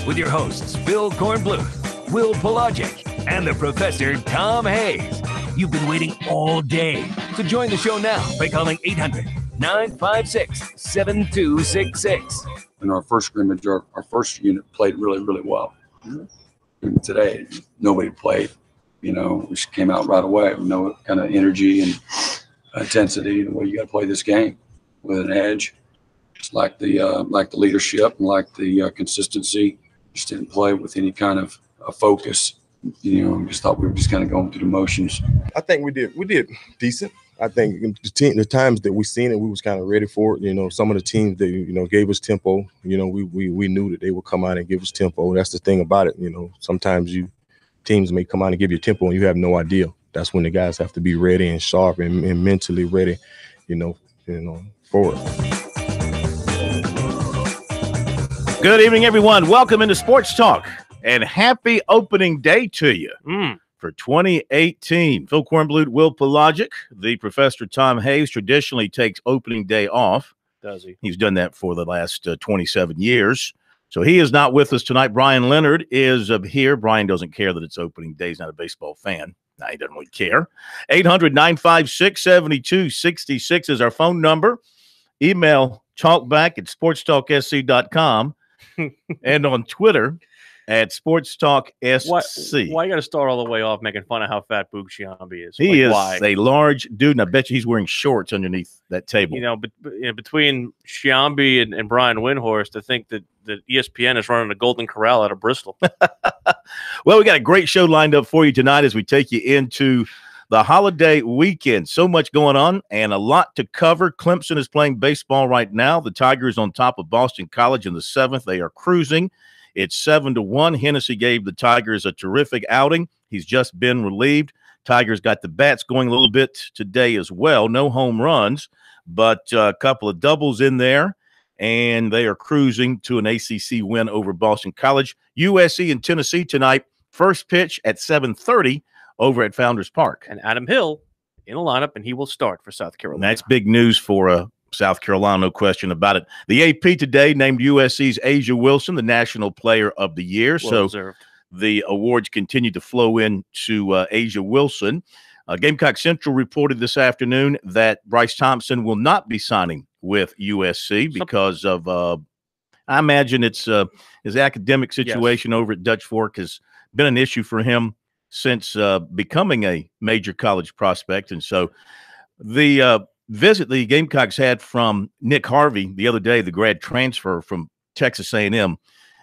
with your hosts, Bill Kornbluth, Will Pelagic, and the Professor Tom Hayes. You've been waiting all day, so join the show now by calling 800-956-7266. In our first scrimmage, our first unit played really, really well. And today, nobody played. You know, we just came out right away with no kind of energy and intensity. The way you got to play this game with an edge, just like the leadership and like the consistency. Just didn't play with any kind of focus. You know, just thought we were just kind of going through the motions. I think we did decent. I think the times that we seen it, we was kind of ready for it. You know, some of the teams that, you know, gave us tempo, you know, we knew that they would come out and give us tempo. That's the thing about it. You know, sometimes teams may come out and give you tempo and you have no idea. That's when the guys have to be ready and sharp and mentally ready, you know, for it. Good evening, everyone. Welcome into Sports Talk, and happy opening day to you for 2018. Phil Kornbluth, Will Pelagic, the Professor Tom Hayes traditionally takes opening day off. Does he? He's done that for the last 27 years. So he is not with us tonight. Brian Leonard is here. Brian doesn't care that it's opening day. He's not a baseball fan. No, he doesn't really care. 800-956-7266 is our phone number. Email talkback@sportstalksc.com and on Twitter at SportsTalkSC. Why you got to start all the way off making fun of how fat Boog Sciambi is? He is a large dude, and I bet you he's wearing shorts underneath that table. You know, but between Sciambi and Brian Windhorst, I think that ESPN is running a Golden Corral out of Bristol. Well, we got a great show lined up for you tonight as we take you into the holiday weekend. So much going on and a lot to cover. Clemson is playing baseball right now. The Tigers on top of Boston College in the 7th. They are cruising. It's 7-1. Hennessy gave the Tigers a terrific outing. He's just been relieved. Tigers got the bats going a little bit today as well. No home runs, but a couple of doubles in there, and they are cruising to an ACC win over Boston College. USC and Tennessee tonight. First pitch at 7:30 over at Founders Park. And Adam Hill in a lineup, and he will start for South Carolina. And that's big news for South Carolina, no question about it. The AP today named USC's Asia Wilson the National Player of the Year. Well so observed. The awards continue to flow in to Asia Wilson. Gamecock Central reported this afternoon that Bryce Thompson will not be signing with USC because of, I imagine it's his academic situation over at Dutch Fork has been an issue for him since becoming a major college prospect. And so the visit the Gamecocks had from Nick Harvey the other day, the grad transfer from Texas A&M,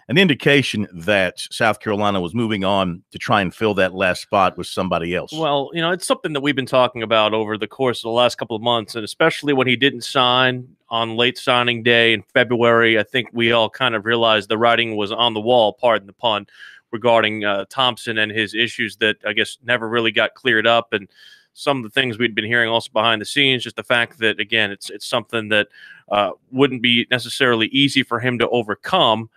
an indication that South Carolina was moving on to try and fill that last spot with somebody else. Well, you know, it's something that we've been talking about over the course of the last couple of months, and especially when he didn't sign on late signing day in February. I think we all kind of realized the writing was on the wall, pardon the pun, regarding Thompson and his issues that I guess never really got cleared up. And some of the things we'd been hearing also behind the scenes, just the fact that, again, it's something that wouldn't be necessarily easy for him to overcome.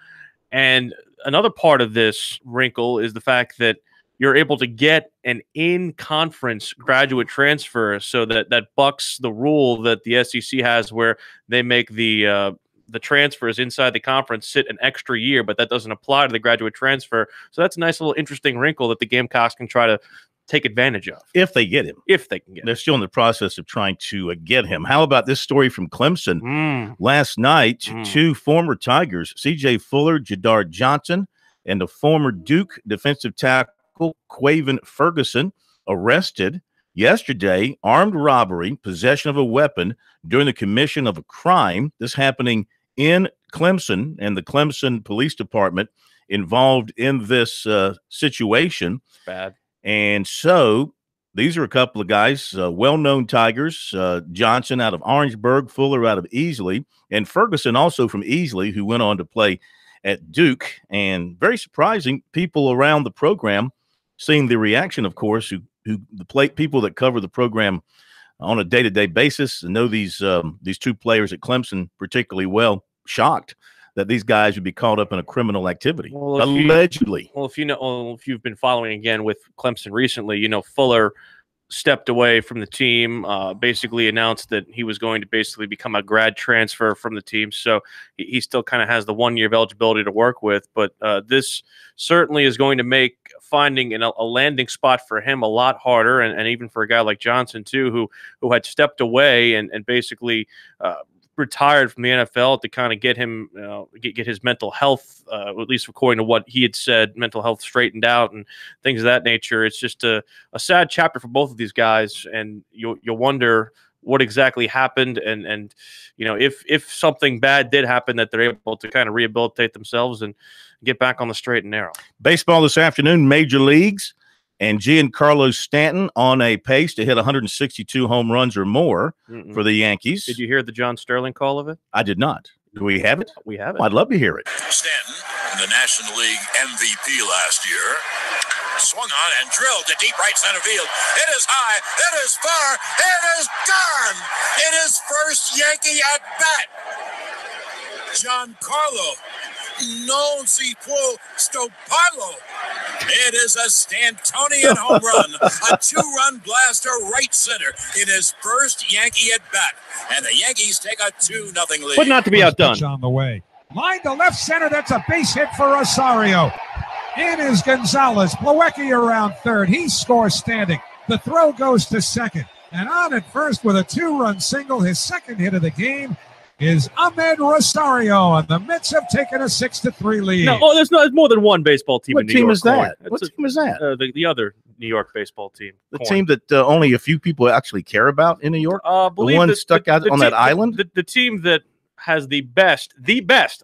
And another part of this wrinkle is the fact that you're able to get an in-conference graduate transfer, so that bucks the rule that the SEC has where they make the transfers inside the conference sit an extra year, but that doesn't apply to the graduate transfer. So that's a nice little interesting wrinkle that the Gamecocks can try to take advantage of. If they get him. If they can get him. They're still in the process of trying to get him. How about this story from Clemson? Last night, two former Tigers, C.J. Fuller, Jadar Johnson, and the former Duke defensive tackle, Quaven Ferguson, arrested yesterday, armed robbery, possession of a weapon during the commission of a crime. This happening in Clemson, and the Clemson Police Department involved in this situation. Bad. And so these are a couple of guys, well-known Tigers, Johnson out of Orangeburg, Fuller out of Easley, and Ferguson also from Easley, who went on to play at Duke. And very surprising, people around the program seeing the reaction, of course, who people that cover the program on a day-to-day basis and know these two players at Clemson particularly well, shocked that these guys would be caught up in a criminal activity, allegedly. If you've been following again with Clemson recently, you know, Fuller stepped away from the team, basically announced that he was going to basically become a grad transfer from the team. So he still kind of has the 1 year of eligibility to work with. But this certainly is going to make finding a landing spot for him a lot harder, and even for a guy like Johnson, too, who had stepped away and basically retired from the NFL to kind of get him get his mental health, at least according to what he had said, mental health straightened out and things of that nature. It's just a sad chapter for both of these guys, and you'll wonder what exactly happened, and if something bad did happen, that they're able to kind of rehabilitate themselves and get back on the straight and narrow. Baseball this afternoon, major leagues. And Giancarlo Stanton on a pace to hit 162 home runs or more for the Yankees. Did you hear the John Sterling call of it? I did not. Do we have it? We have it. Well, I'd love to hear it. Stanton, the National League MVP last year, swung on and drilled to deep right center field. It is high. It is far. It is gone. In his first Yankee at bat, Giancarlo non si può stopparlo. It is a Stantonian home run, a 2-run blaster right center in his first Yankee at bat, and the Yankees take a 2-0 lead. But not to be outdone. On the way, line to left center. That's a base hit for Rosario. In is Gonzalez. Plawecki around third. He scores standing. The throw goes to second, and on at first with a 2-run single, his second hit of the game, is Ahmed Rosario, and the Mets have taken a 6-3 lead. No, there's more than one baseball team in New York. What team is that? The other New York baseball team. The team that only a few people actually care about in New York? The one stuck out on that island? The team that has the best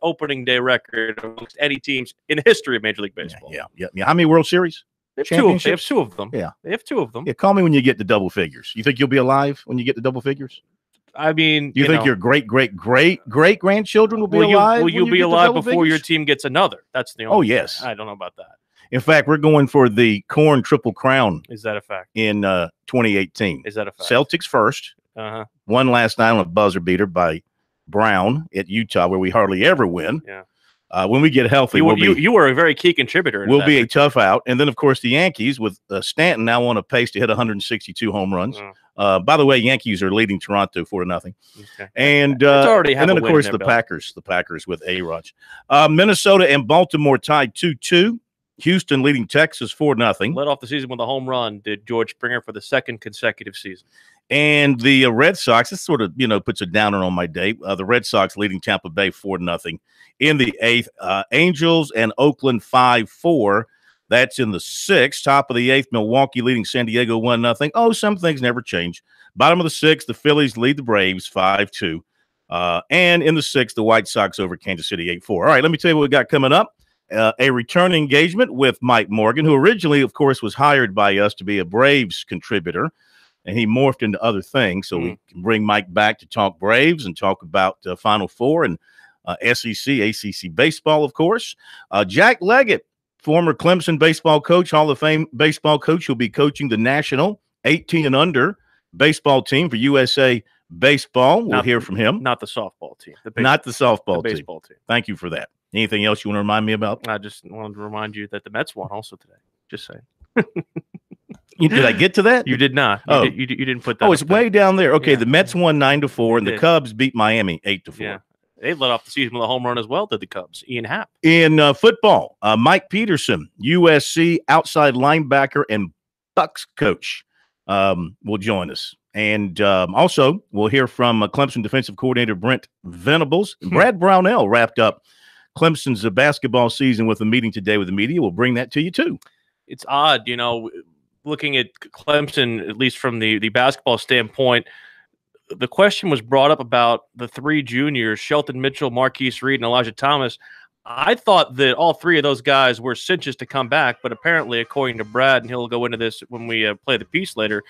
opening day record amongst any teams in the history of Major League Baseball. Yeah. How many World Series? They have two of them. Yeah. They have 2 of them. Yeah, call me when you get to double figures. You think you'll be alive when you get to double figures? I mean, you think your great grandchildren will be alive? Will you be alive before your team gets another? That's the only. Oh, yes. I don't know about that. In fact, we're going for the Corn Triple Crown. Is that a fact? In 2018. Is that a fact? Celtics first. Won last night on a buzzer beater by Brown at Utah, where we hardly ever win. Yeah. When we get healthy, you were a very key contributor. We'll be a tough out. And then, of course, the Yankees with Stanton now on a pace to hit 162 home runs. By the way, Yankees are leading Toronto 4-0. Okay. And then, of course, the Packers with A-Rod. Minnesota and Baltimore tied 2-2. Houston leading Texas 4-0. Led off the season with a home run, did George Springer for the 2nd consecutive season. And the Red Sox, this sort of, puts a downer on my day. The Red Sox leading Tampa Bay 4-0 in the 8th. Angels and Oakland 5-4. That's in the 6th. Top of the 8th, Milwaukee leading San Diego 1-0. Oh, some things never change. Bottom of the 6th, the Phillies lead the Braves 5-2. And in the 6th, the White Sox over Kansas City 8-4. All right, let me tell you what we got coming up. A return engagement with Mike Morgan, who originally, of course, was hired by us to be a Braves contributor. And he morphed into other things. So we can bring Mike back to talk Braves and talk about Final Four and SEC, ACC baseball, of course. Jack Leggett, former Clemson baseball coach, Hall of Fame baseball coach, who'll be coaching the national 18 and under baseball team for USA Baseball. We'll hear from him. Not the softball team. Not the softball team. Baseball team. Thank you for that. Anything else you want to remind me about? I just wanted to remind you that the Mets won also today. Just saying. Did I get to that? You did not. You didn't put that. Oh, it's way down there. Okay, the Mets won 9-4, and the Cubs beat Miami 8-4. Yeah, they led off the season with a home run as well. Did the Cubs? Ian Happ. In football, Mike Peterson, USC outside linebacker and Bucks coach, will join us. And also, we'll hear from Clemson defensive coordinator Brent Venables. Brad Brownell wrapped up Clemson's basketball season with a meeting today with the media. We'll bring that to you, too. It's odd, looking at Clemson, at least from the basketball standpoint. The question was brought up about the 3 juniors, Shelton Mitchell, Marquise Reed, and Elijah Thomas. I thought that all 3 of those guys were cinches to come back, but apparently, according to Brad, and he'll go into this when we play the piece later,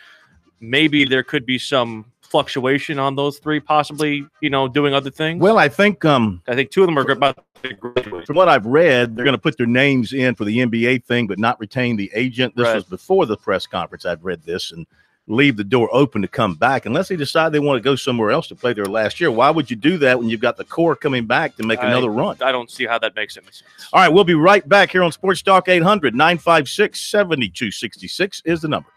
maybe there could be some fluctuation on those 3, possibly, doing other things. Well, I think 2 of them are about to graduate. From what I've read, they're going to put their names in for the NBA thing, but not retain the agent. This was before the press conference. I'd read this and leave the door open to come back unless they decide they want to go somewhere else to play their last year. Why would you do that when you've got the core coming back to make another run? I don't see how that makes any sense. All right, we'll be right back here on Sports Talk 800. 956-7266 is the number.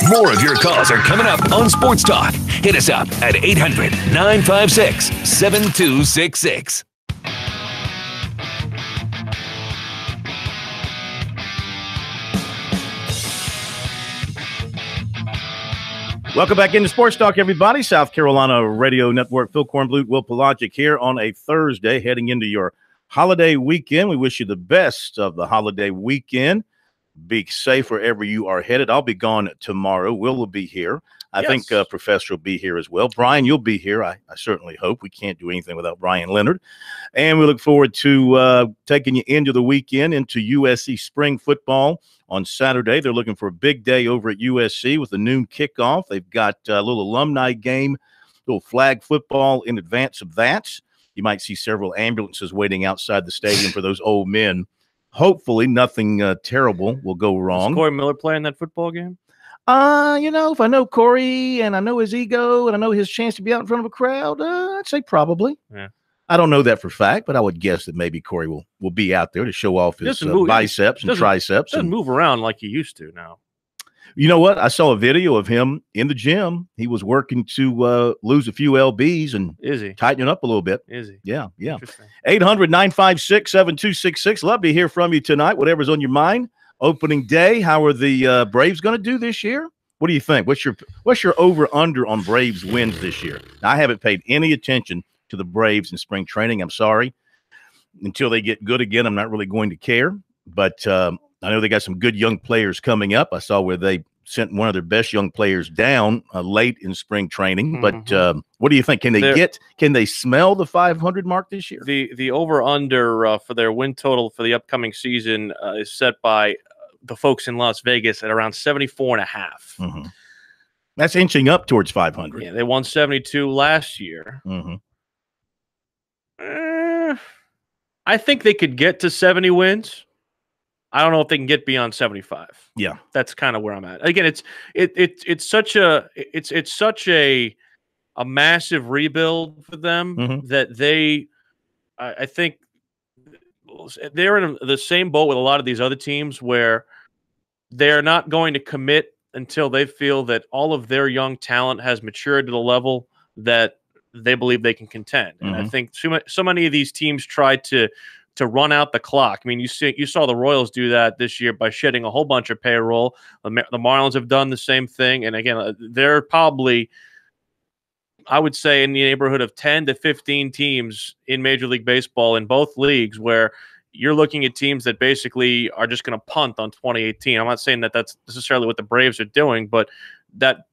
More of your calls are coming up on Sports Talk. Hit us up at 800-956-7266. Welcome back into Sports Talk, everybody. South Carolina Radio Network. Phil Kornblut, Will Pelagic here on a Thursday, heading into your holiday weekend. We wish you the best of the holiday weekend. Be safe wherever you are headed. I'll be gone tomorrow. Will be here. I think Professor will be here as well. Brian, you'll be here. I certainly hope. We can't do anything without Brian Leonard. And we look forward to taking you into the weekend, into USC spring football. On Saturday, they're looking for a big day over at USC with a noon kickoff. They've got a little alumni game, little flag football in advance of that. You might see several ambulances waiting outside the stadium for those old men. Hopefully, nothing terrible will go wrong. Is Corey Miller playing that football game? If I know Corey and I know his ego and I know his chance to be out in front of a crowd, I'd say probably. Yeah. I don't know that for a fact, but I would guess that maybe Corey will be out there to show off his biceps and triceps. Doesn't move around like he used to now. You know what? I saw a video of him in the gym. He was working to lose a few lbs and tighten it up a little bit. Is he? Yeah. 800-956-7266. Love to hear from you tonight, whatever's on your mind. Opening day, how are the Braves going to do this year? What do you think? What's your over-under on Braves wins this year? Now, I haven't paid any attention to the Braves in spring training. I'm sorry. Until they get good again, I'm not really going to care. But I know they got some good young players coming up. I saw where they sent one of their best young players down late in spring training. But what do you think? Can they smell the 500 mark this year? The over-under for their win total for the upcoming season is set by the folks in Las Vegas at around 74.5. That's inching up towards 500. Yeah, they won 72 last year. I think they could get to 70 wins. I don't know if they can get beyond 75. Yeah, that's kind of where I'm at. Again, it's such a massive rebuild for them that I think they're in the same boat with a lot of these other teams where they're not going to commit until they feel that all of their young talent has matured to the level that they believe they can contend. And I think so many of these teams tried to run out the clock. I mean, you saw the Royals do that this year by shedding a whole bunch of payroll. The Marlins have done the same thing. And again, they're probably, I would say, in the neighborhood of 10 to 15 teams in Major League Baseball in both leagues where you're looking at teams that basically are just going to punt on 2018. I'm not saying that that's necessarily what the Braves are doing, but that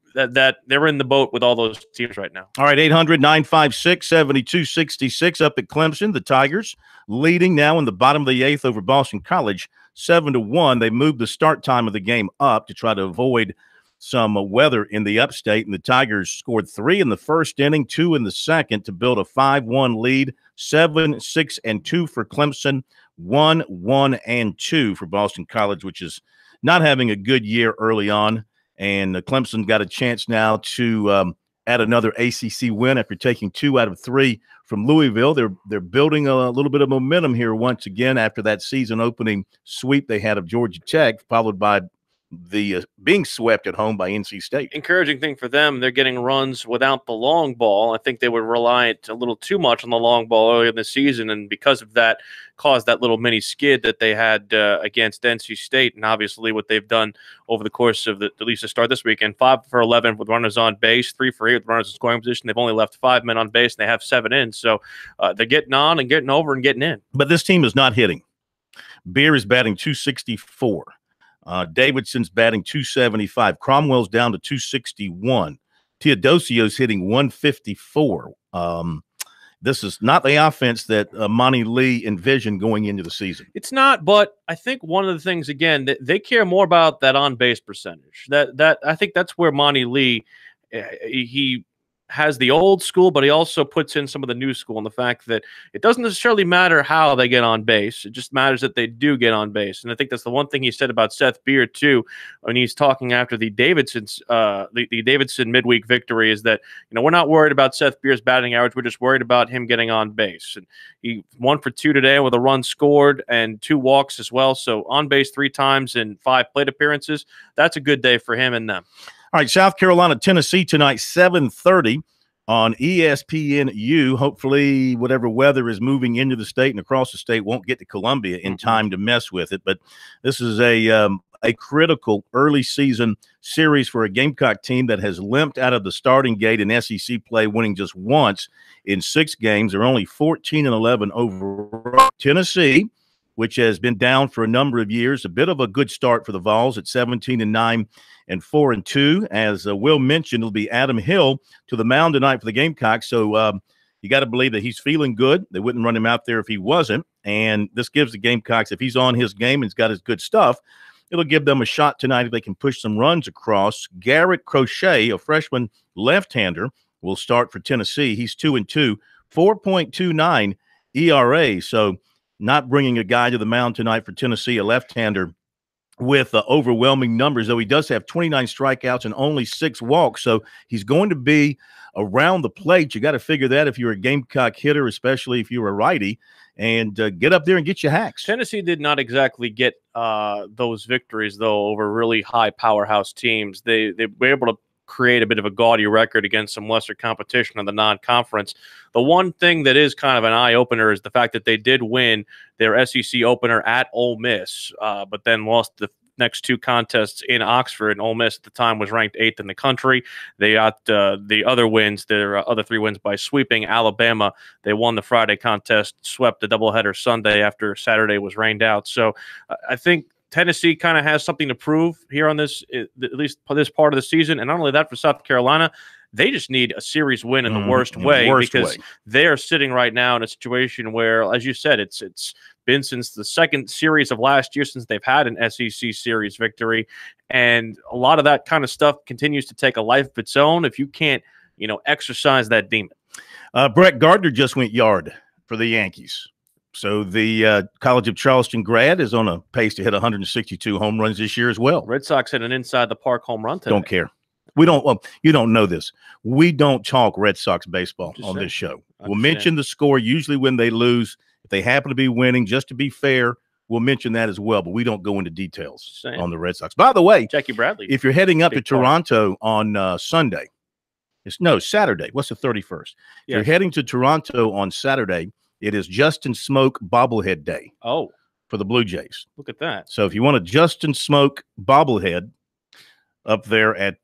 they're in the boat with all those teams right now. All right, 800-956-7266 up at Clemson. The Tigers leading now in the bottom of the eighth over Boston College, 7-1. They moved the start time of the game up to try to avoid some weather in the upstate, and the Tigers scored 3 in the first inning, 2 in the second to build a 5-1 lead, 7-6-2 for Clemson, 1-1-2 for Boston College, which is not having a good year early on. And Clemson got a chance now to add another ACC win after taking 2 out of 3 from Louisville. They're building a little bit of momentum here once again after that season opening sweep they had of Georgia Tech, followed by the being swept at home by NC State. Encouraging thing for them, they're getting runs without the long ball. I think they were reliant a little too much on the long ball earlier in the season, and because of that, caused that little mini skid that they had against NC State. And obviously what they've done over the course of at least the start this weekend, 5 for 11 with runners on base, 3 for 8 with runners in scoring position. They've only left 5 men on base, and they have 7 in. So they're getting on and getting over and getting in. But this team is not hitting. Beer is batting .264. Davidson's batting .275. Cromwell's down to .261. Teodosio's hitting .154. This is not the offense that Monty Lee envisioned going into the season. It's not, but I think one of the things, again, that they care more about that on-base percentage. That I think that's where Monty Lee, he has the old school, but he also puts in some of the new school, and the fact that it doesn't necessarily matter how they get on base. It just matters that they do get on base. And I think that's the one thing he said about Seth Beer too, when he's talking after the Davidson's the Davidson midweek victory, is that, you know, we're not worried about Seth Beer's batting average. We're just worried about him getting on base. And he 1 for 2 today with a run scored and 2 walks as well. So on base 3 times in 5 plate appearances. That's a good day for him and them. All right, South Carolina, Tennessee tonight, 7:30 on ESPNU. Hopefully, whatever weather is moving into the state and across the state won't get to Columbia in time to mess with it. But this is a critical early season series for a Gamecock team that has limped out of the starting gate in SEC play, winning just once in 6 games. They're only 14-11 overall. Tennessee, which has been down for a number of years, a bit of a good start for the Vols at 17-9 and 4-2. As Will mentioned, it'll be Adam Hill to the mound tonight for the Gamecocks. So you got to believe that he's feeling good. They wouldn't run him out there if he wasn't. And this gives the Gamecocks, if he's on his game and he's got his good stuff, it'll give them a shot tonight if they can push some runs across. Garrett Crochet, a freshman left-hander, will start for Tennessee. He's 2-2, 4.29 ERA. So not bringing a guy to the mound tonight for Tennessee, a left-hander with overwhelming numbers, though he does have 29 strikeouts and only 6 walks. So he's going to be around the plate. You got to figure that if you're a Gamecock hitter, especially if you're a righty, and get up there and get your hacks. Tennessee did not exactly get those victories, though, over really high powerhouse teams. They were able to create a bit of a gaudy record against some lesser competition in the non-conference. The one thing that is kind of an eye-opener is the fact that they did win their SEC opener at Ole Miss, but then lost the next 2 contests in Oxford. And Ole Miss at the time was ranked 8th in the country. They got the other wins, their other 3 wins by sweeping Alabama. They won the Friday contest, swept the doubleheader Sunday after Saturday was rained out. So I think Tennessee kind of has something to prove here on this, at least this part of the season. And not only that, for South Carolina, they just need a series win in the worst way, because they are sitting right now in a situation where, as you said, it's been since the second series of last year since they've had an SEC series victory. And a lot of that kind of stuff continues to take a life of its own if you can't, exercise that demon. Brett Gardner just went yard for the Yankees. So the College of Charleston grad is on a pace to hit 162 home runs this year as well. Red Sox hit an inside the park home run today. Don't care. We don't. Well, you don't know this. We don't talk Red Sox baseball on this show. We'll mention the score usually when they lose. If they happen to be winning, just to be fair, we'll mention that as well. But we don't go into details on the Red Sox. By the way, Jackie Bradley, if you're heading up to Toronto on Sunday, Saturday. What's the 31st? If you're heading to Toronto on Saturday, it is Justin Smoke bobblehead day. Oh, for the Blue Jays. Look at that. So if you want a Justin Smoke bobblehead up there at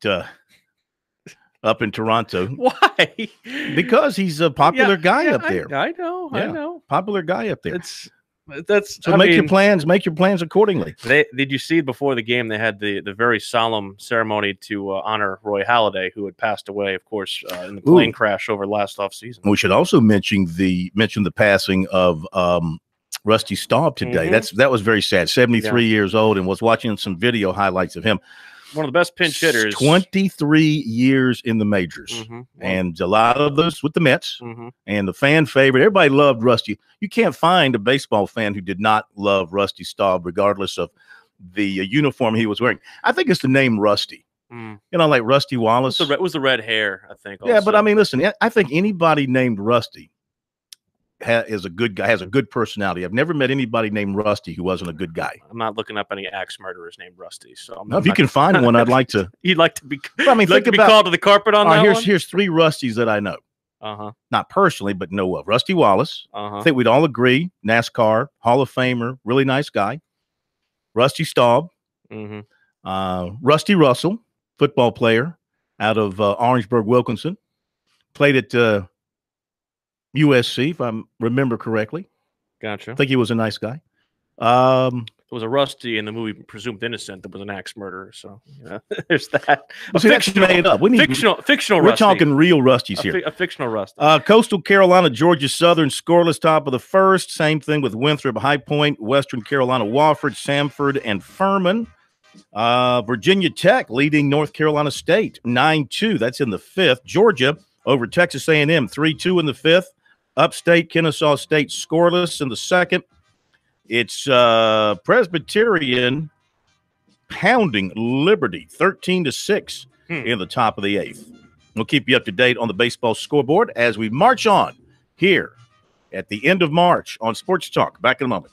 up in Toronto. Why? Because he's a popular guy up there. I know. Popular guy up there. Make your plans accordingly. Did you see before the game they had the very solemn ceremony to honor Roy Halladay, who had passed away, of course, in the plane crash over last offseason. We should also mention the passing of Rusty Staub today. That was very sad. 73 years old, and was watching some video highlights of him. One of the best pinch hitters. 23 years in the majors. And a lot of those with the Mets. And the fan favorite. Everybody loved Rusty. You can't find a baseball fan who did not love Rusty Staub, regardless of the uniform he was wearing. I think it's the name Rusty. Like Rusty Wallace. It was the red hair, I think. Also. Yeah, but I mean, listen, I think anybody named Rusty is a good guy, has a good personality. I've never met anybody named Rusty who wasn't a good guy. I'm not looking up any axe murderers named Rusty. So if you can find one, I'd like to. You'd like to be. I mean, think about called to the carpet on that one? Here's 3 Rustys that I know. Not personally, but know of. Rusty Wallace. I think we'd all agree. NASCAR Hall of Famer, really nice guy. Rusty Staub. Rusty Russell, football player out of Orangeburg, Wilkinson. Played at USC, if I remember correctly. Gotcha. I think he was a nice guy. There was a Rusty in the movie Presumed Innocent that was an axe murderer. So there's that. Fictional made up. Fictional. We're Rusty. talking real Rusties here. A fictional Rusty. Coastal Carolina, Georgia Southern, scoreless top of the first. Same thing with Winthrop, High Point, Western Carolina, Wofford, Samford, and Furman. Virginia Tech leading North Carolina State 9-2. That's in the 5th. Georgia over Texas A&M 3-2 in the 5th. Upstate Kennesaw State scoreless in the 2nd. It's Presbyterian pounding Liberty 13-6 in the top of the 8th. We'll keep you up to date on the baseball scoreboard as we march on here at the end of March on Sports Talk. Back in a moment.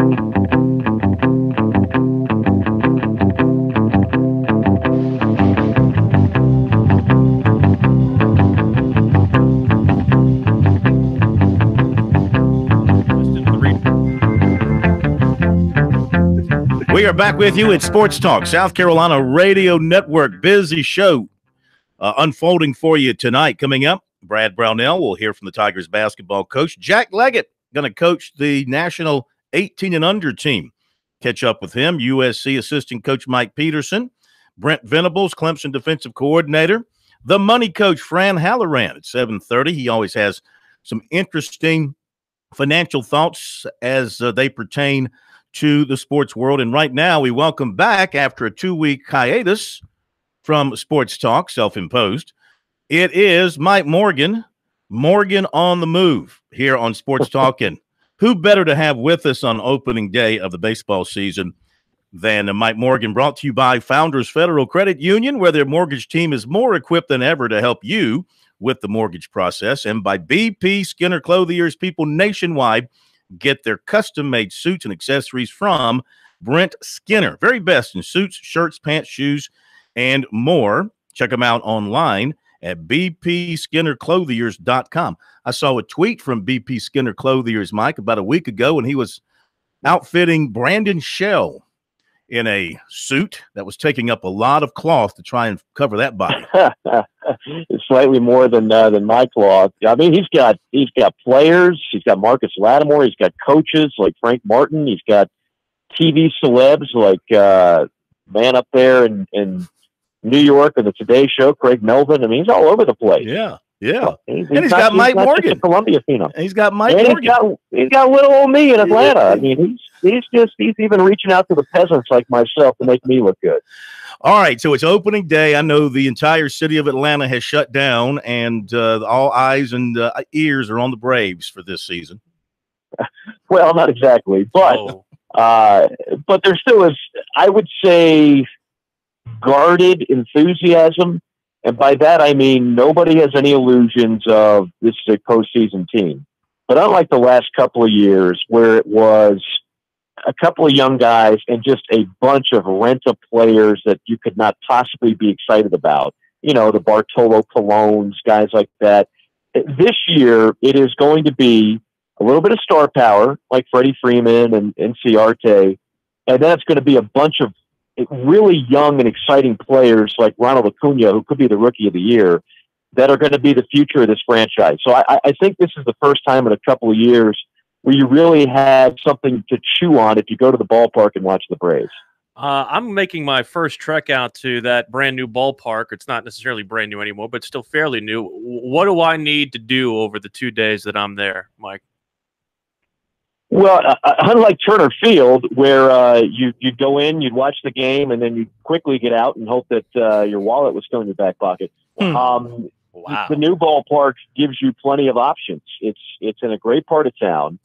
We are back with you at Sports Talk, South Carolina Radio Network. Busy show unfolding for you tonight. Coming up, Brad Brownell will hear from the Tigers basketball coach. Jack Leggett going to coach the national 18 and under team. Catch up with him. USC assistant coach Mike Peterson. Brent Venables, Clemson defensive coordinator. The money coach, Fran Halloran, at 7:30. He always has some interesting financial thoughts as they pertain to the sports world. And right now we welcome back, after a 2-week hiatus from Sports Talk, self-imposed, it is Mike Morgan on the move here on Sports Talk. And who better to have with us on opening day of the baseball season than Mike Morgan, brought to you by Founders Federal Credit Union, where their mortgage team is more equipped than ever to help you with the mortgage process, and by BP Skinner Clothiers. People nationwide get their custom-made suits and accessories from Brent Skinner. Very best in suits, shirts, pants, shoes, and more. Check them out online at bpskinnerclothiers.com. I saw a tweet from BP Skinner Clothiers, Mike, about a week ago, and he was outfitting Brandon Shell in a suit that was taking up a lot of cloth to try and cover that body. It's slightly more than my cloth. I mean, he's got players. He's got Marcus Lattimore. He's got coaches like Frank Martin. He's got TV celebs like man up there in New York and the Today Show, Craig Melvin. I mean, he's all over the place. Yeah. He's And he's got Mike Morgan, a Columbia phenom. He's got Mike and Morgan. He's got little old me in Atlanta. I mean, he's even reaching out to the peasants like myself to make me look good. All right, so it's opening day. I know the entire city of Atlanta has shut down, and all eyes and ears are on the Braves for this season. Well, not exactly, but there still is, I would say, guarded enthusiasm. And by that, I mean, nobody has any illusions of this is a postseason team. But unlike the last couple of years where it was a couple of young guys and just a bunch of rent-a players that you could not possibly be excited about, you know, the Bartolo Colones, guys like that. This year, it is going to be a little bit of star power, like Freddie Freeman and Ciarte, and then it's going to be a bunch of really young and exciting players like Ronald Acuna, who could be the rookie of the year, that are going to be the future of this franchise. So I think this is the first time in a couple of years where you really have something to chew on if you go to the ballpark and watch the Braves. I'm making my first trek out to that brand new ballpark. It's not necessarily brand new anymore, but still fairly new. What do I need to do over the 2 days that I'm there, Mike? Well, unlike Turner Field, where you'd go in, you'd watch the game, and then you'd quickly get out and hope that your wallet was still in your back pocket. Wow. The new ballpark gives you plenty of options. It's in a great part of town.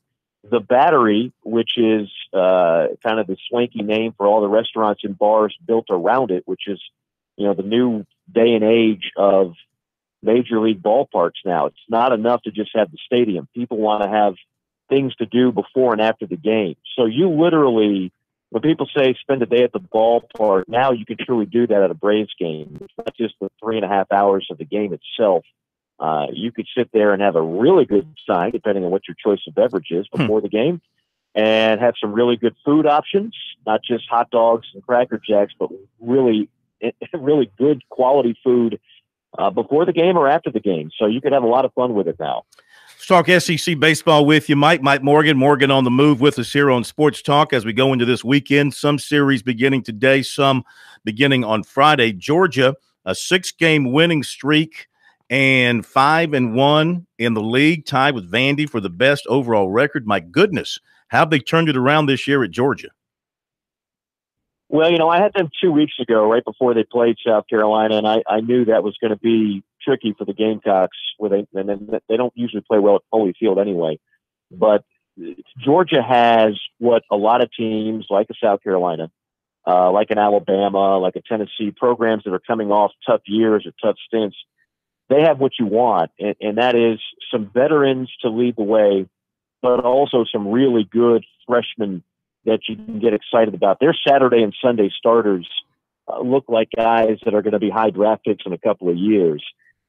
The Battery, which is kind of the swanky name for all the restaurants and bars built around it, which is, you know, the new day and age of major league ballparks now. It's not enough to just have the stadium. People want to have things to do before and after the game. So you literally, when people say spend a day at the ballpark, now you can truly do that at a Braves game. It's not just the 3.5 hours of the game itself. You could sit there and have a really good sign, depending on what your choice of beverage is, before the game, and have some really good food options, not just hot dogs and Cracker Jacks, but really good quality food before the game or after the game. So you could have a lot of fun with it now. Let's talk SEC baseball with you, Mike. Mike Morgan on the move with us here on Sports Talk as we go into this weekend. Some series beginning today, some beginning on Friday. Georgia, a 6-game winning streak and 5-1 in the league, tied with Vandy for the best overall record. My goodness, how have they turned it around this year at Georgia? Well, you know, I had them 2 weeks ago, right before they played South Carolina, and I knew that was going to be tricky for the Gamecocks, and they don't usually play well at Foley Field anyway. But Georgia has what a lot of teams, like a South Carolina, like an Alabama, like a Tennessee, programs that are coming off tough years or tough stints, they have what you want, and that is some veterans to lead the way, but also some really good freshman that you can get excited about. Their Saturday and Sunday starters look like guys that are going to be high draft picks in a couple of years,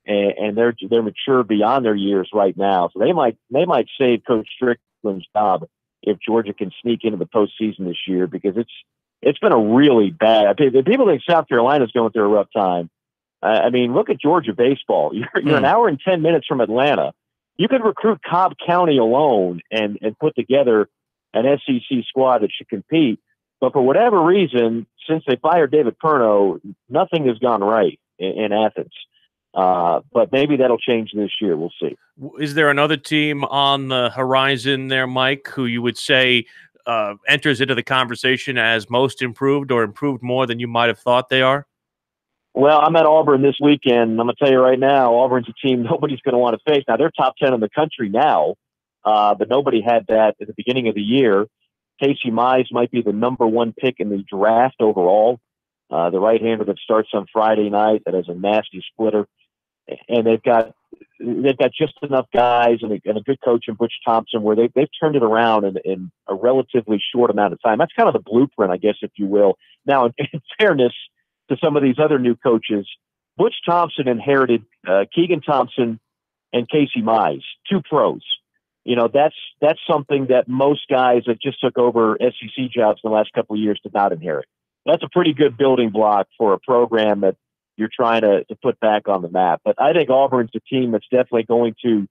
and they're mature beyond their years right now. So they might save Coach Strickland's job if Georgia can sneak into the postseason this year, because it's been a really bad. People think South Carolina's going through a rough time. I mean, look at Georgia baseball. You're an hour and 10 minutes from Atlanta. You could recruit Cobb County alone and put together an SEC squad that should compete. But for whatever reason, since they fired David Perno, nothing has gone right in Athens. But maybe that'll change this year. We'll see. Is there another team on the horizon there, Mike, who you would say enters into the conversation as most improved or improved more than you might have thought they are? Well, I'm at Auburn this weekend. I'm going to tell you right now, Auburn's a team nobody's going to want to face. Now, they're top 10 in the country now, but nobody had that at the beginning of the year. Casey Mize might be the number one pick in the draft overall. The right-hander that starts on Friday night that has a nasty splitter. And they've got just enough guys and a good coach in Butch Thompson where they've turned it around in a relatively short amount of time. That's kind of the blueprint, I guess, if you will. Now, in fairness to some of these other new coaches, Butch Thompson inherited Keegan Thompson and Casey Mize, two pros. You know, that's something that most guys that just took over SEC jobs in the last couple of years did not inherit. That's a pretty good building block for a program that you're trying to put back on the map. But I think Auburn's a team that's definitely going to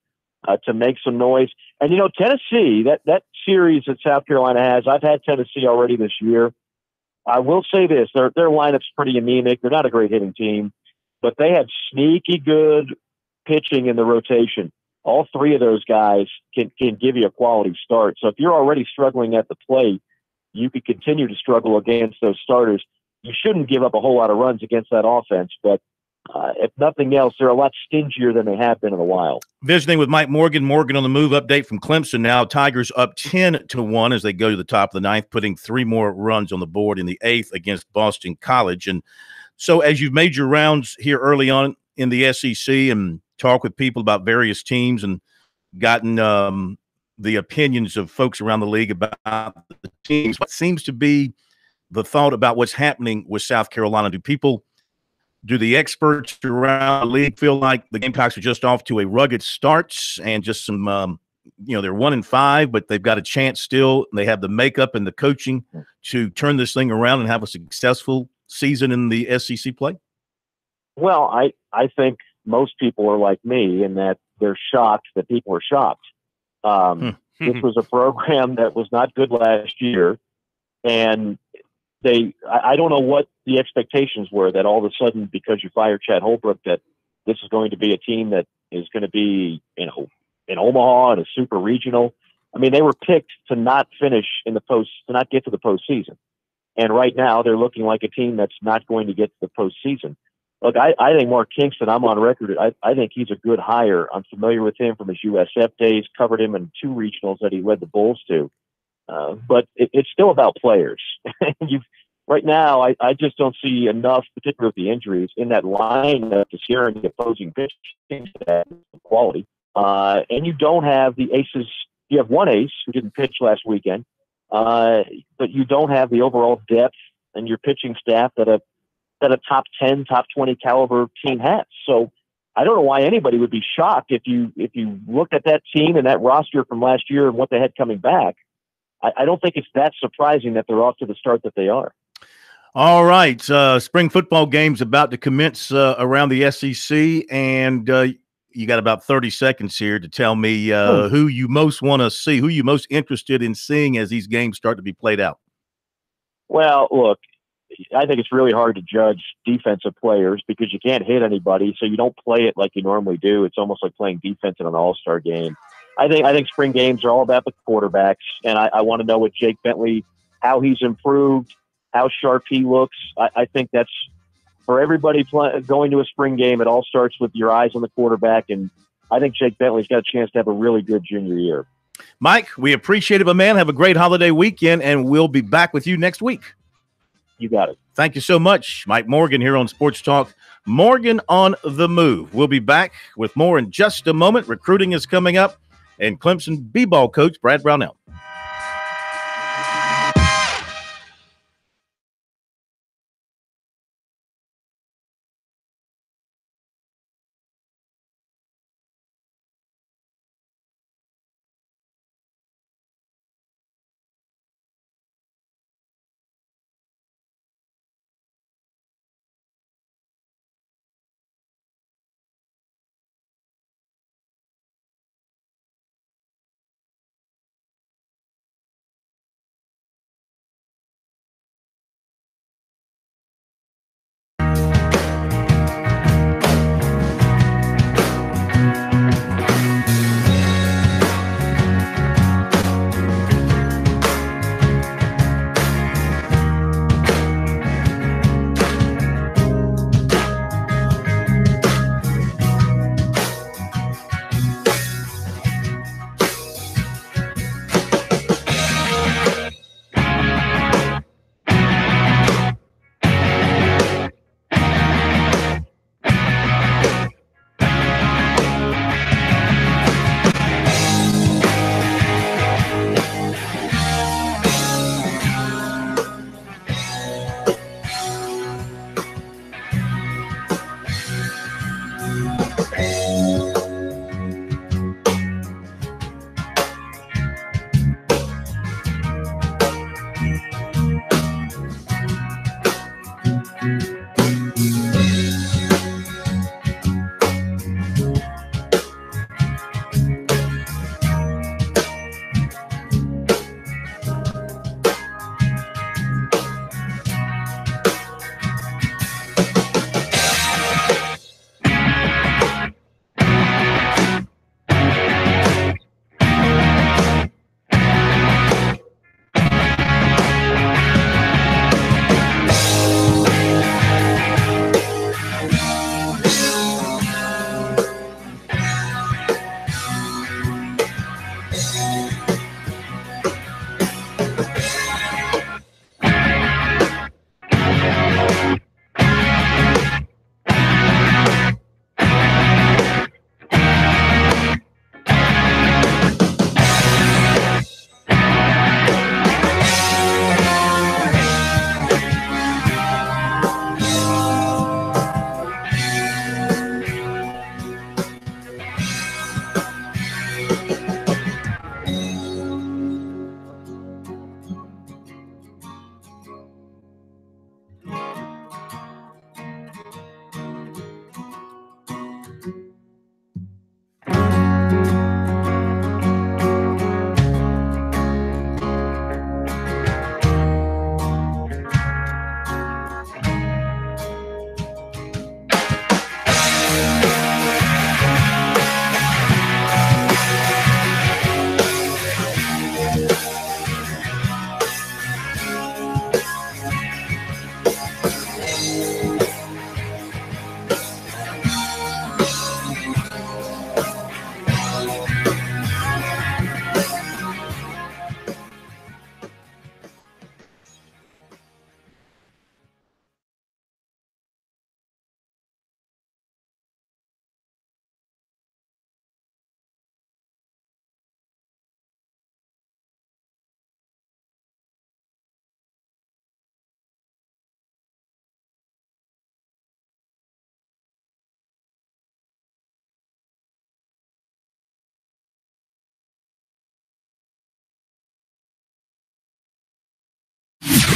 make some noise. And, you know, Tennessee, that series that South Carolina has, I've had Tennessee already this year. I will say this, their lineup's pretty anemic. They're not a great hitting team, but they have sneaky good pitching in the rotation. All three of those guys can give you a quality start. So if you're already struggling at the plate, you could continue to struggle against those starters. You shouldn't give up a whole lot of runs against that offense, but if nothing else, they're a lot stingier than they have been in a while. Visiting with Mike Morgan. Morgan on the move update from Clemson now. Tigers up 10-1 as they go to the top of the ninth, putting 3 more runs on the board in the 8th against Boston College. And so as you've made your rounds here early on in the SEC and talk with people about various teams and gotten the opinions of folks around the league about the teams, what seems to be the thought about what's happening with South Carolina? Do the experts around the league feel like the Gamecocks are just off to a rugged start and just some, they're 1-5, but they've got a chance still. And they have the makeup and the coaching to turn this thing around and have a successful season in the SEC play? Well, I think most people are like me in that they're shocked that people are shocked. This was a program that was not good last year, and I don't know what the expectations were that all of a sudden, because you fired Chad Holbrook, that this is going to be a team that is going to be, in Omaha and a super regional. I mean, they were picked to not finish to not get to the postseason. And right now they're looking like a team that's not going to get to the postseason. Look, I think Mark Kingston, I'm on record. I think he's a good hire. I'm familiar with him from his USF days, covered him in 2 regionals that he led the Bulls to. But it's still about players. Right now, I just don't see enough, particularly with the injuries, in that lineup to scare the opposing pitching quality. And you don't have the aces. You have one ace who didn't pitch last weekend, but you don't have the overall depth in your pitching staff that a top 10, top 20 caliber team has. So I don't know why anybody would be shocked if you looked at that team and that roster from last year and what they had coming back. I don't think it's that surprising that they're off to the start that they are. All right. Spring football games about to commence around the SEC, and you got about 30 seconds here to tell me who you most want to see, who you most interested in seeing as these games start to be played out. Well, look, I think it's really hard to judge defensive players because you can't hit anybody, so you don't play it like you normally do. It's almost like playing defense in an all-star game. I think spring games are all about the quarterbacks, and I want to know what Jake Bentley, how he's improved, how sharp he looks. I think that's for everybody going to a spring game. It all starts with your eyes on the quarterback, and I think Jake Bentley's got a chance to have a really good junior year. Mike, we appreciate it, my man. Have a great holiday weekend, and we'll be back with you next week. You got it. Thank you so much. Mike Morgan here on Sports Talk. Morgan on the move. We'll be back with more in just a moment. Recruiting is coming up, and Clemson B-ball coach Brad Brownell.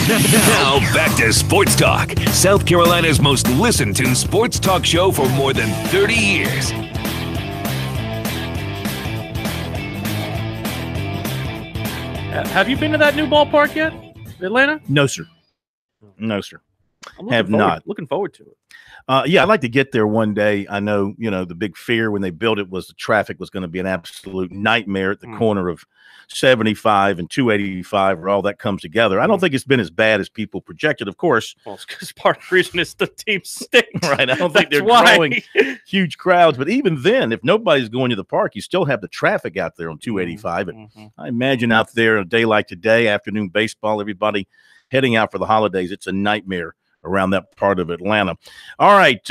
Now back to Sports Talk, South Carolina's most listened to sports talk show for more than 30 years. Have you been to that new ballpark yet, Atlanta? No, sir. No, sir. Have not. Looking forward to it. Yeah, I'd like to get there one day. I know, the big fear when they built it was the traffic was going to be an absolute nightmare at the corner of 75 and 285, where all that comes together. I don't think it's been as bad as people projected, of course. Well, it's because part of the reason is the team stinks. Right. I don't think they're drawing huge crowds. But even then, if nobody's going to the park, you still have the traffic out there on 285. And I imagine out there on a day like today, afternoon baseball, everybody heading out for the holidays, it's a nightmare around that part of Atlanta. All right,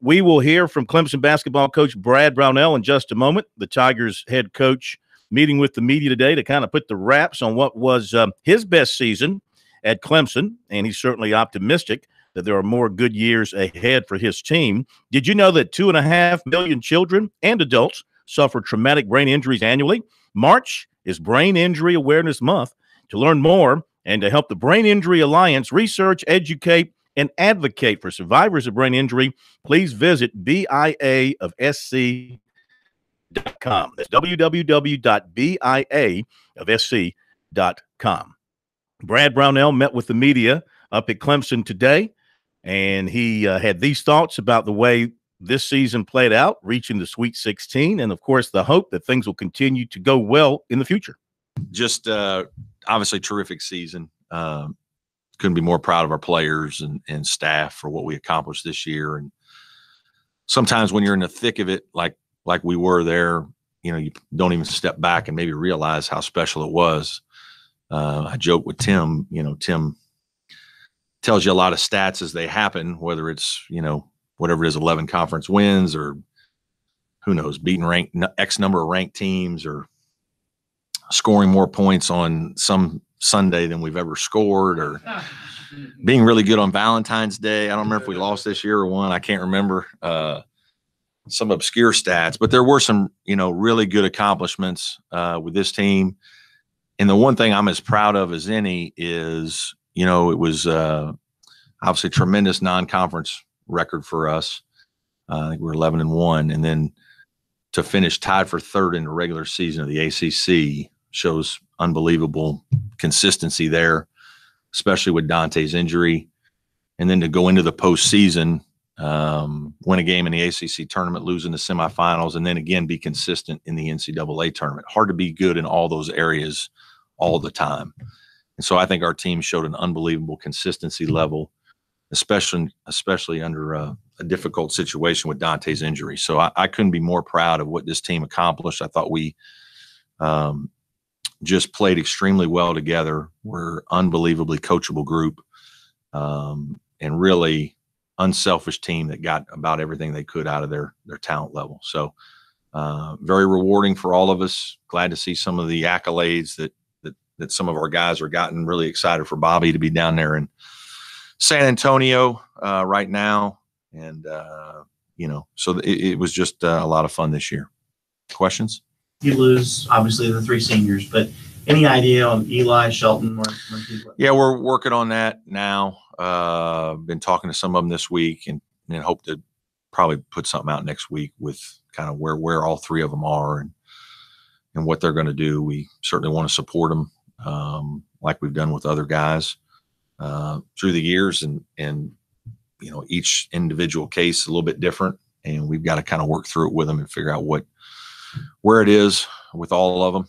we will hear from Clemson basketball coach Brad Brownell in just a moment. The Tigers head coach meeting with the media today to kind of put the wraps on what was his best season at Clemson, and he's certainly optimistic that there are more good years ahead for his team. Did you know that 2.5 million children and adults suffer traumatic brain injuries annually? March is Brain Injury Awareness Month. To learn more and to help the Brain Injury Alliance research, educate, and advocate for survivors of brain injury, please visit BIAofSC.com. That's www.biaofsc.com. Brad Brownell met with the media up at Clemson today, and he had these thoughts about the way this season played out, reaching the Sweet 16, and, of course, the hope that things will continue to go well in the future. Just obviously terrific season. Couldn't be more proud of our players and staff for what we accomplished this year. And sometimes when you're in the thick of it, like we were there, you don't even step back and maybe realize how special it was. I joke with Tim, Tim tells you a lot of stats as they happen, whether it's, whatever it is, 11 conference wins or who knows, beating X number of ranked teams or scoring more points on some Sunday than we've ever scored, or being really good on Valentine's Day. I don't remember if we lost this year or won. I can't remember some obscure stats, but there were some, really good accomplishments with this team. And the one thing I'm as proud of as any is, it was obviously a tremendous non-conference record for us. I think we're 11-1, and then to finish tied for third in the regular season of the ACC shows unbelievable consistency there, especially with Dante's injury. And then to go into the postseason, win a game in the ACC tournament, lose in the semifinals, and then again be consistent in the NCAA tournament. Hard to be good in all those areas all the time. And so I think our team showed an unbelievable consistency level, especially under a difficult situation with Dante's injury. So I couldn't be more proud of what this team accomplished. I thought we just played extremely well together. We're unbelievably coachable group, and really unselfish team that got about everything they could out of their talent level. So very rewarding for all of us. Glad to see some of the accolades that some of our guys are gotten. Really excited for Bobby to be down there in San Antonio right now. And, so it was just a lot of fun this year. Questions? You lose, obviously, the three seniors, but any idea on Eli, Shelton? Yeah, we're working on that now. Been talking to some of them this week and hope to probably put something out next week with kind of where all three of them are and what they're going to do. We certainly want to support them like we've done with other guys through the years. And each individual case is a little bit different, and we've got to kind of work through it with them and figure out where it is with all of them.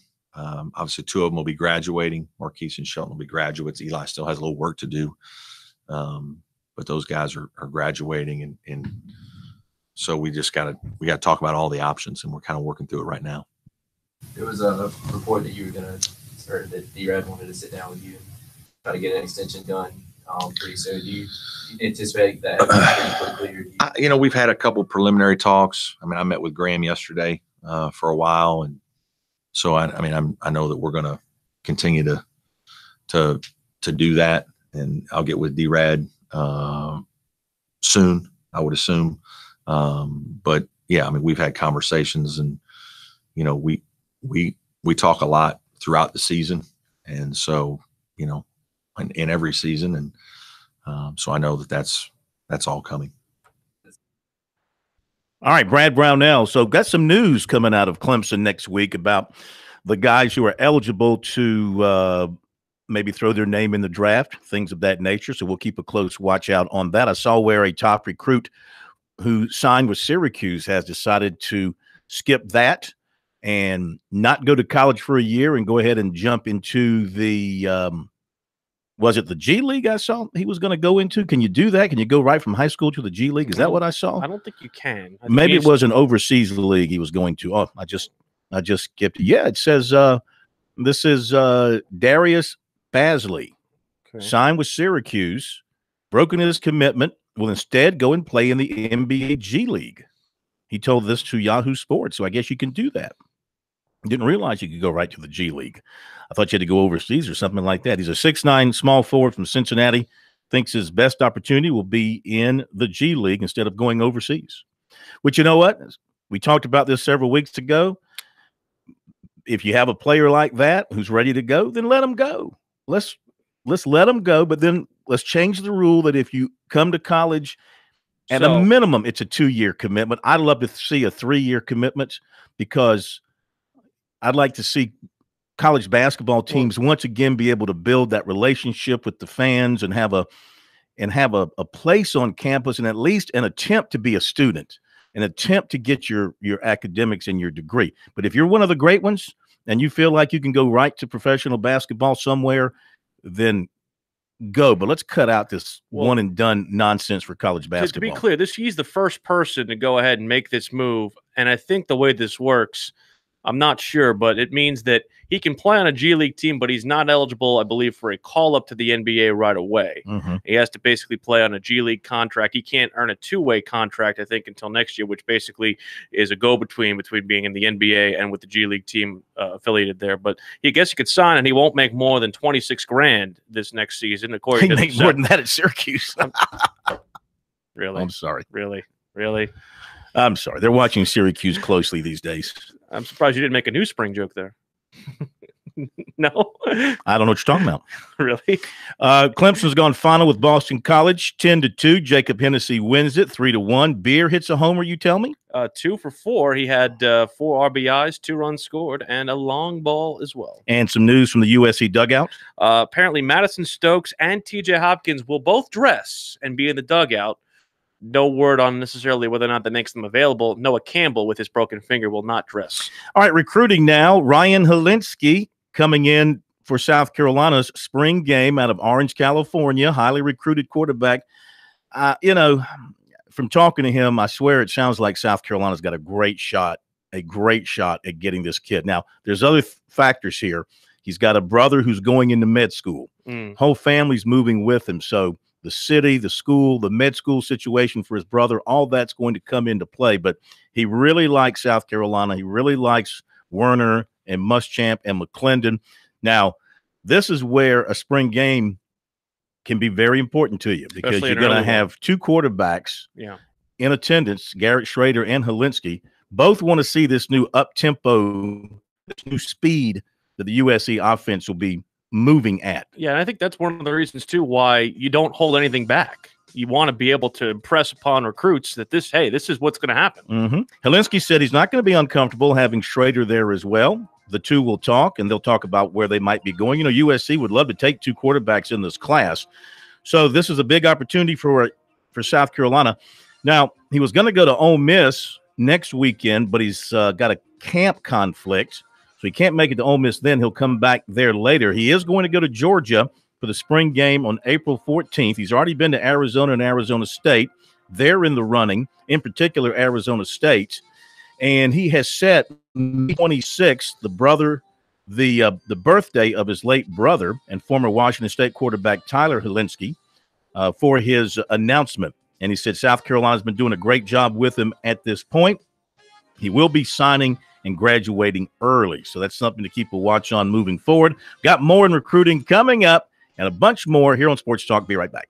Obviously, two of them will be graduating. Marquise and Shelton will be graduates. Eli still has a little work to do, but those guys are graduating, and so we got to talk about all the options, and we're kind of working through it right now. There was a report that you were going to, or that D-Red wanted to sit down with you and try to get an extension done pretty soon. Do you anticipate that pretty quickly? We've had a couple preliminary talks. I met with Graham yesterday for a while, and so I know that we're going to continue to do that, and I'll get with D-Rad soon, I would assume. But yeah, we've had conversations, and we talk a lot throughout the season, and so in every season. And so I know that's all coming. All right, Brad Brownell. So got some news coming out of Clemson next week about the guys who are eligible to maybe throw their name in the draft, things of that nature. So we'll keep a close watch out on that. I saw where a top recruit who signed with Syracuse has decided to skip that and not go to college for a year and go ahead and jump into the was it the G League I saw he was going to go into? Can you do that? Can you go right from high school to the G League? Is that what I saw? I don't think you can. Maybe it was an overseas league he was going to. Oh, I just skipped it. Yeah, it says this is Darius Basley, signed with Syracuse, broken his commitment, will instead go and play in the NBA G League. He told this to Yahoo Sports, so I guess you can do that. Didn't realize you could go right to the G League. I thought you had to go overseas or something like that. He's a 6'9" small forward from Cincinnati. Thinks his best opportunity will be in the G League instead of going overseas. Which, you know what? We talked about this several weeks ago. If you have a player like that who's ready to go, then let him go. Let's let him go, but then let's change the rule that if you come to college, at a minimum, it's a 2-year commitment. I'd love to see a 3-year commitment because I'd like to see college basketball teams once again be able to build that relationship with the fans and have a place on campus and at least an attempt to be a student, an attempt to get your academics and your degree. But if you're one of the great ones and you feel like you can go right to professional basketball somewhere, then go. But let's cut out this one and done nonsense for college basketball. To be clear, he's the first person to go ahead and make this move. And I think the way this works, I'm not sure, but it means that he can play on a G League team, but he's not eligible, I believe, for a call-up to the NBA right away. He has to basically play on a G League contract. He can't earn a two-way contract, I think, until next year, which basically is a go-between being in the NBA and with the G League team affiliated there. But I guess he could sign, and he won't make more than $26 grand this next season, according to he made more than that at Syracuse. Really? I'm sorry. Really? I'm sorry. They're watching Syracuse closely these days. I'm surprised you didn't make a new spring joke there. No? I don't know what you're talking about. Really? Clemson's gone final with Boston College, 10-2. Jacob Hennessy wins it, 3-1. Beer hits a homer, you tell me? 2 for 4. He had 4 RBIs, 2 runs scored, and a long ball as well. And some news from the USC dugout. Apparently, Madison Stokes and TJ Hopkins will both dress and be in the dugout. No word on necessarily whether or not that makes them available. Noah Campbell, with his broken finger, will not dress. All right, recruiting now. Ryan Helinski coming in for South Carolina's spring game out of Orange, California. Highly recruited quarterback. From talking to him, I swear it sounds like South Carolina's got a great shot at getting this kid. Now, there's other factors here. He's got a brother who's going into med school. Whole family's moving with him, so the city, the school, the med school situation for his brother, all that's going to come into play. But he really likes South Carolina. He really likes Werner and Muschamp and McClendon. Now, this is where a spring game can be very important to you because Especially you're going to have 2 quarterbacks in attendance, Garrett Schrader and Helinski. Both want to see this new up-tempo, this new speed that the USC offense will be moving at. Yeah, and I think that's one of the reasons too why you don't hold anything back. You want to be able to impress upon recruits that this is what's going to happen. Helinski said he's not going to be uncomfortable having Schrader there as well. The two will talk, and they'll talk about where they might be going. USC would love to take 2 quarterbacks in this class. So this is a big opportunity for South Carolina. Now, he was going to go to Ole Miss next weekend, but he's got a camp conflict. So he can't make it to Ole Miss then. He'll come back there later. He is going to go to Georgia for the spring game on April 14th. He's already been to Arizona and Arizona State. They're in the running, in particular Arizona State. And he has set May 26th, the birthday of his late brother and former Washington State quarterback Tyler Helinski, for his announcement. And he said South Carolina's been doing a great job with him at this point. He will be signing and graduating early. So that's something to keep a watch on moving forward. Got more in recruiting coming up and a bunch more here on Sports Talk. Be right back.